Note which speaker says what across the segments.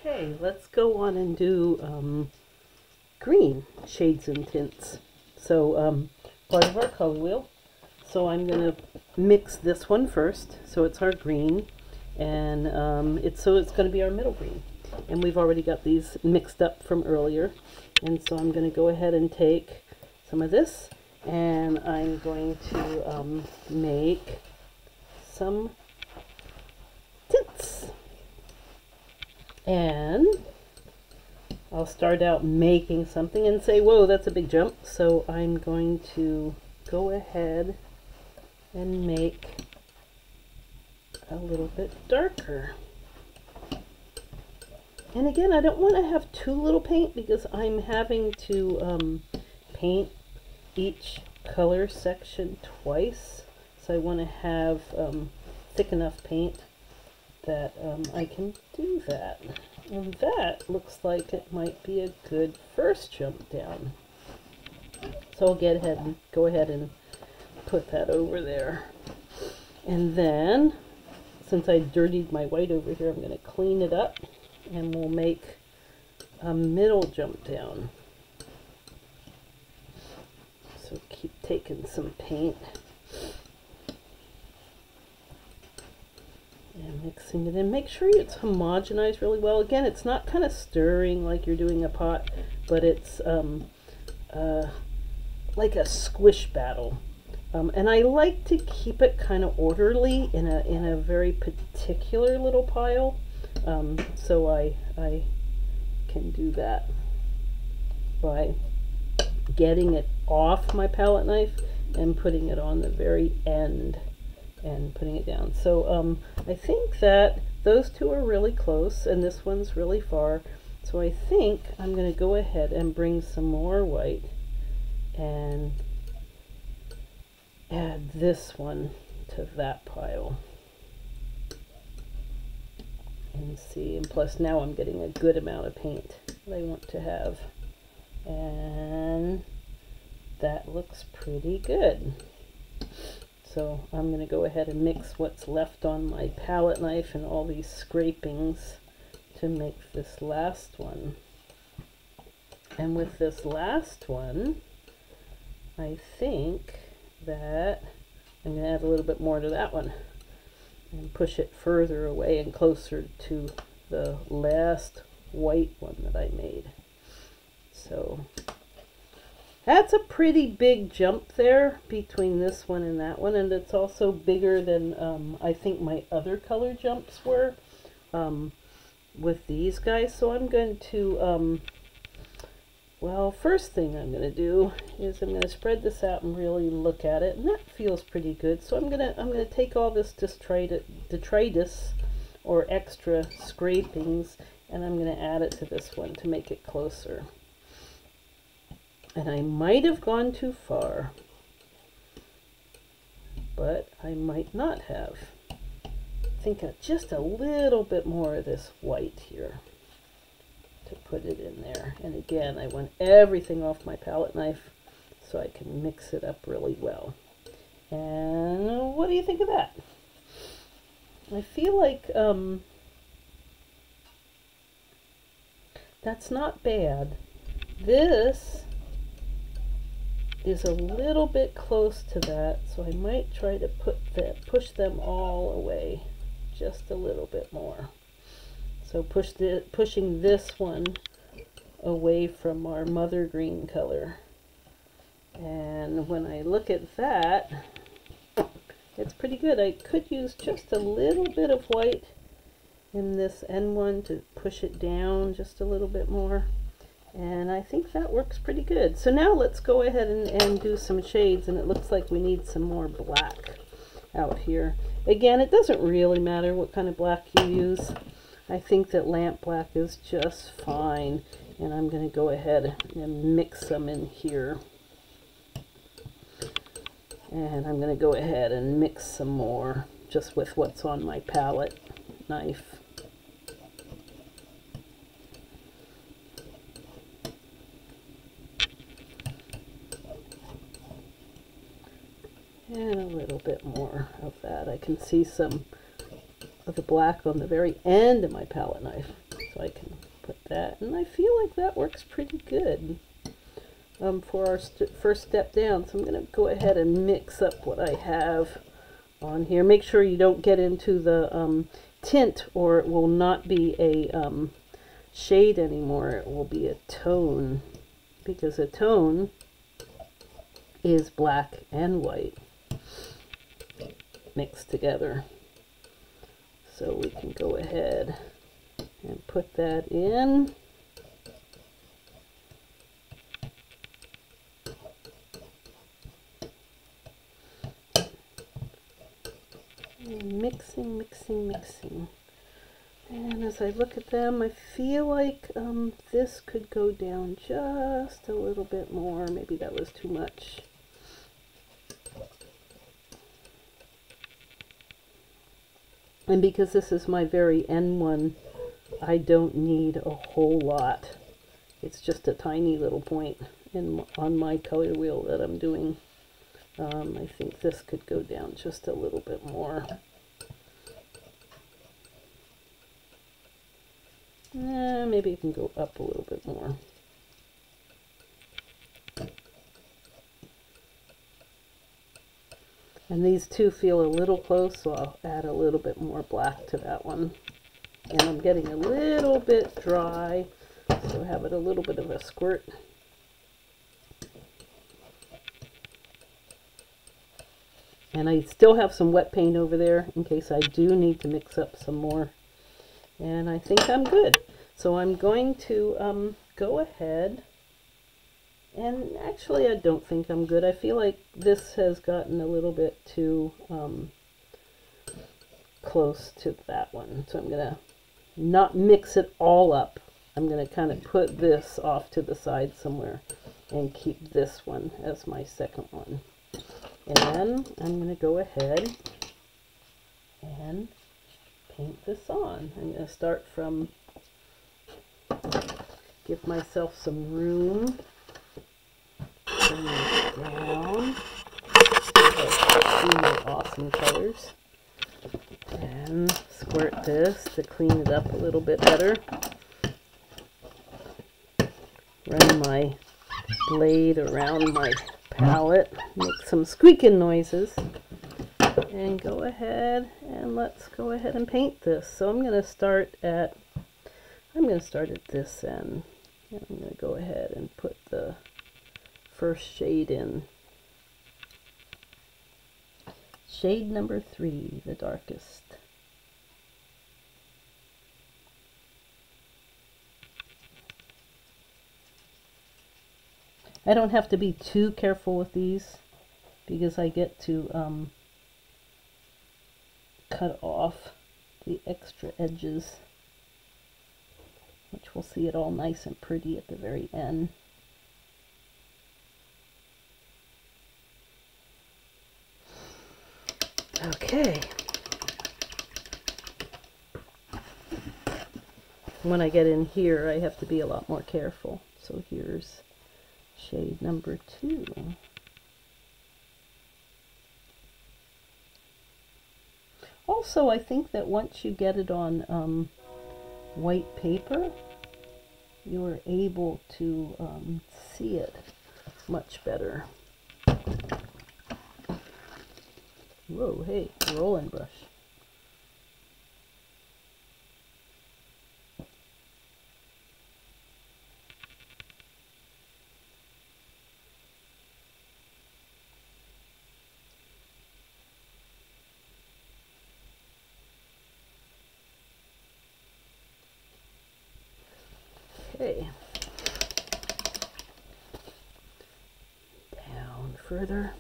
Speaker 1: Okay, let's go on and do green shades and tints. So part of our color wheel. So I'm going to mix this one first. So it's our green, and it's going to be our middle green. And we've already got these mixed up from earlier. And so I'm going to go ahead and take some of this, and I'm going to make some tints. And I'll start out making something and say, whoa, that's a big jump. So I'm going to go ahead and make a little bit darker. And again, I don't want to have too little paint because I'm having to paint each color section twice. So I want to have thick enough paint that I can do that. And that looks like it might be a good first jump down. So I'll go ahead and put that over there. And then, since I dirtied my white over here, I'm going to clean it up and we'll make a middle jump down. So keep taking some paint and mixing it in. Make sure it's homogenized really well. Again, it's not kind of stirring like you're doing a pot, but it's like a squish battle. And I like to keep it kind of orderly in a very particular little pile. So I can do that by getting it off my palette knife and putting it on the very end and putting it down. So I think that those two are really close and this one's really far. So I think I'm going to go ahead and bring some more white and add this one to that pile. And see, and plus now I'm getting a good amount of paint that I want to have. And that looks pretty good. So I'm going to go ahead and mix what's left on my palette knife and all these scrapings to make this last one. And with this last one, I think that I'm going to add a little bit more to that one and push it further away and closer to the last white one that I made. So that's a pretty big jump there between this one and that one, and it's also bigger than I think my other color jumps were with these guys. So I'm going to well, first thing I'm going to do is I'm going to spread this out and really look at it, and that feels pretty good. So I'm going to take all this detritus or extra scrapings, and I'm going to add it to this one to make it closer. And I might have gone too far, but I might not have. I think just a little bit more of this white here to put it in there. And again, I want everything off my palette knife so I can mix it up really well. And what do you think of that? I feel like that's not bad. This is a little bit close to that, so I might try to push them all away just a little bit more. So pushing this one away from our mother green color. And when I look at that, it's pretty good. I could use just a little bit of white in this end one to push it down just a little bit more. And I think that works pretty good. So now let's go ahead and do some shades, and it looks like we need some more black out here. Again, it doesn't really matter what kind of black you use. I think that lamp black is just fine, and I'm going to go ahead and mix them in here. And I'm going to go ahead and mix some more just with what's on my palette knife. And a little bit more of that. I can see some of the black on the very end of my palette knife. So I can put that, and I feel like that works pretty good for our first step down. So I'm going to go ahead and mix up what I have on here. Make sure you don't get into the tint, or it will not be a shade anymore. It will be a tone, because a tone is black and white mixed together. So we can go ahead and put that in. And mixing, mixing, mixing. And as I look at them, I feel like this could go down just a little bit more. Maybe that was too much. And because this is my very end one, I don't need a whole lot. It's just a tiny little point on my color wheel that I'm doing. I think this could go down just a little bit more. Maybe it can go up a little bit more. And these two feel a little close, so I'll add a little bit more black to that one. And I'm getting a little bit dry, so have it a little bit of a squirt. And I still have some wet paint over there in case I do need to mix up some more. And I think I'm good. So I'm going to go ahead. And actually, I don't think I'm good. I feel like this has gotten a little bit too close to that one. So I'm going to not mix it all up. I'm going to kind of put this off to the side somewhere and keep this one as my second one. And I'm going to go ahead and paint this on. I'm going to start from, give myself some room. Bring this down. These are awesome colors. And squirt this to clean it up a little bit better. Run my blade around my palette, make some squeaking noises, and go ahead and let's go ahead and paint this. So I'm going to start at this end, and I'm going to go ahead and put the first shade in. Shade number 3, the darkest. I don't have to be too careful with these because I get to cut off the extra edges, which we'll see it all nice and pretty at the very end. Okay. When I get in here, I have to be a lot more careful. So here's shade number 2. Also, I think that once you get it on white paper, you're able to see it much better. Whoa, hey, rolling brush. Okay. Down further.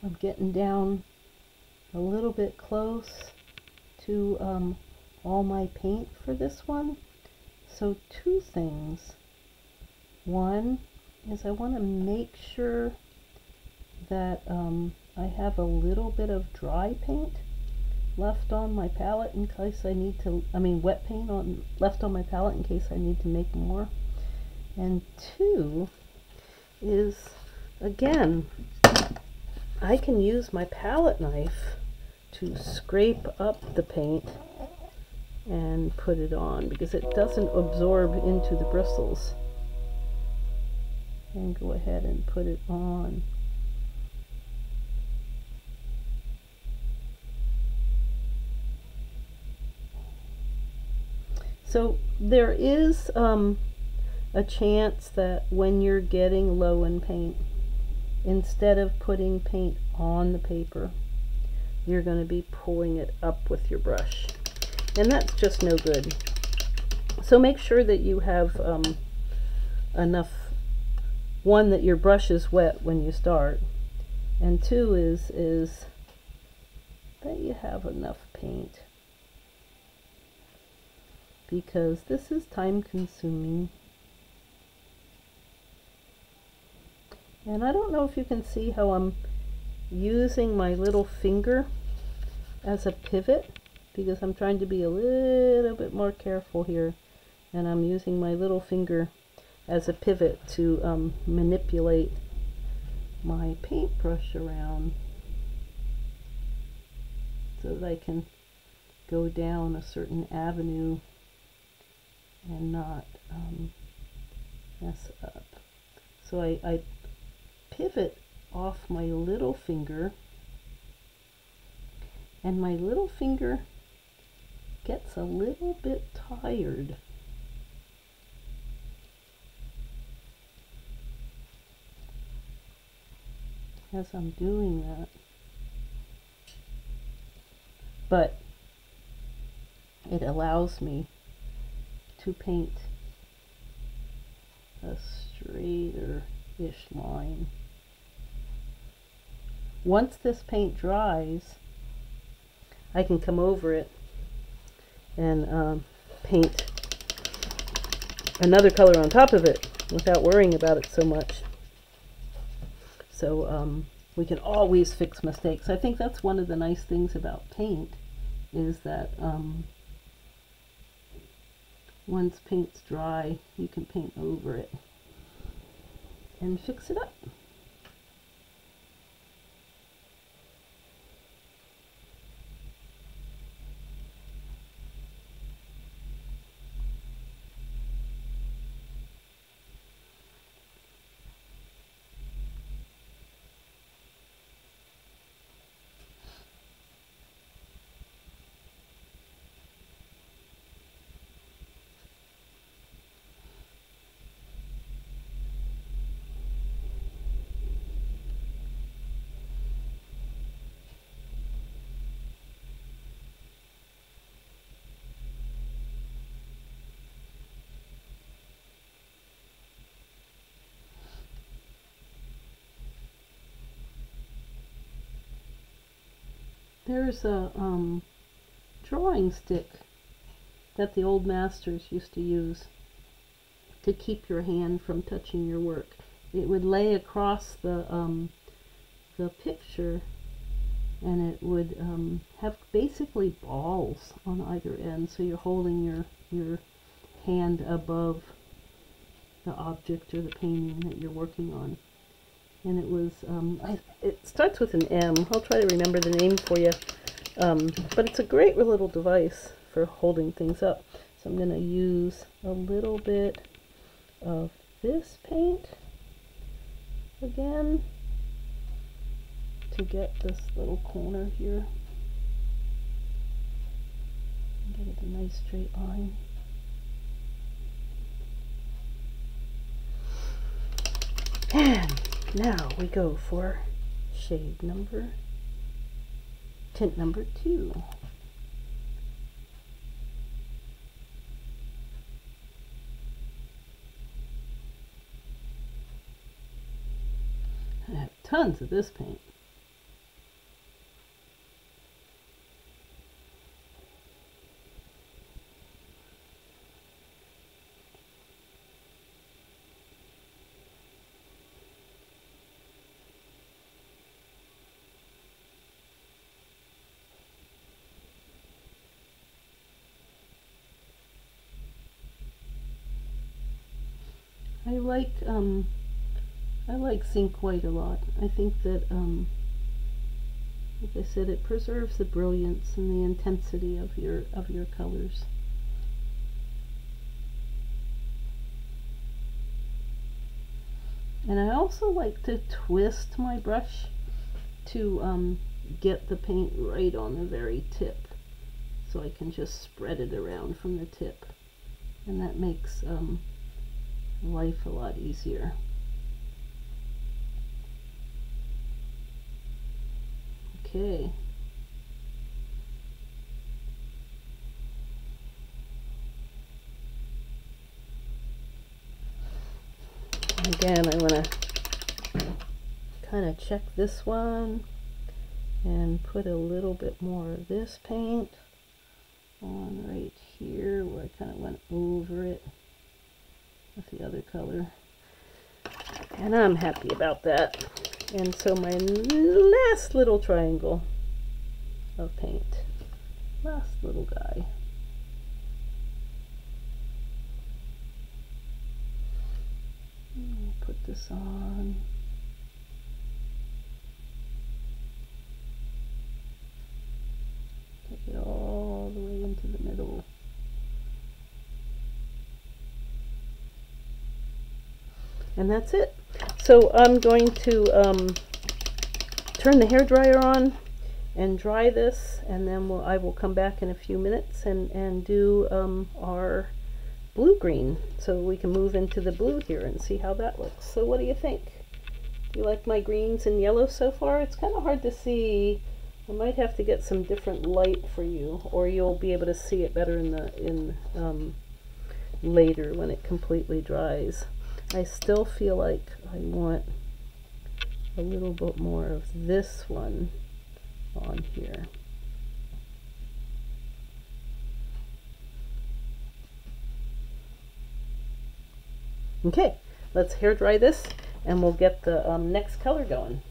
Speaker 1: I'm getting down a little bit close to all my paint for this one. So two things. One is I want to make sure that I have a little bit of dry paint left on my palette in case I need to, wet paint left on my palette in case I need to make more. And two is, again, I can use my palette knife to scrape up the paint and put it on because it doesn't absorb into the bristles. And go ahead and put it on. So there is a chance that when you're getting low in paint, instead of putting paint on the paper, you're going to be pulling it up with your brush. And that's just no good. So make sure that you have enough, one, that your brush is wet when you start, and two is that you have enough paint, because this is time consuming. And I don't know if you can see how I'm using my little finger as a pivot, because I'm trying to be a little bit more careful here, and I'm using my little finger as a pivot to manipulate my paintbrush around so that I can go down a certain avenue and not mess up. So I pivot off my little finger, and my little finger gets a little bit tired. As I'm doing that. But it allows me to paint a straighter-ish line. Once this paint dries, I can come over it and paint another color on top of it without worrying about it so much. So we can always fix mistakes. I think that's one of the nice things about paint, is that once paint's dry, you can paint over it and fix it up. There's a drawing stick that the old masters used to use to keep your hand from touching your work. It would lay across the picture, and it would have basically balls on either end, so you're holding your hand above the object or the painting that you're working on. And it was, it starts with an M. I'll try to remember the name for you. But it's a great little device for holding things up. So I'm going to use a little bit of this paint again to get this little corner here. Get it a nice straight line. And now we go for tint number 2. I have tons of this paint. I like zinc white a lot. I think that like I said, it preserves the brilliance and the intensity of your colors. And I also like to twist my brush to get the paint right on the very tip, so I can just spread it around from the tip, and that makes life a lot easier. Okay. Again, I want to kind of check this one and put a little bit more of this paint on right here where I kind of went over it with the other color. And I'm happy about that. And so my last little triangle of paint, last little guy. I'll put this on. Take it all the way into the middle. And that's it. So I'm going to turn the hairdryer on and dry this, and then I will come back in a few minutes and do our blue-green, so we can move into the blue here and see how that looks. So what do you think? Do you like my greens and yellows so far? It's kind of hard to see. I might have to get some different light for you, or you'll be able to see it better in later when it completely dries. I still feel like I want a little bit more of this one on here. Okay, let's hair dry this and we'll get the next color going.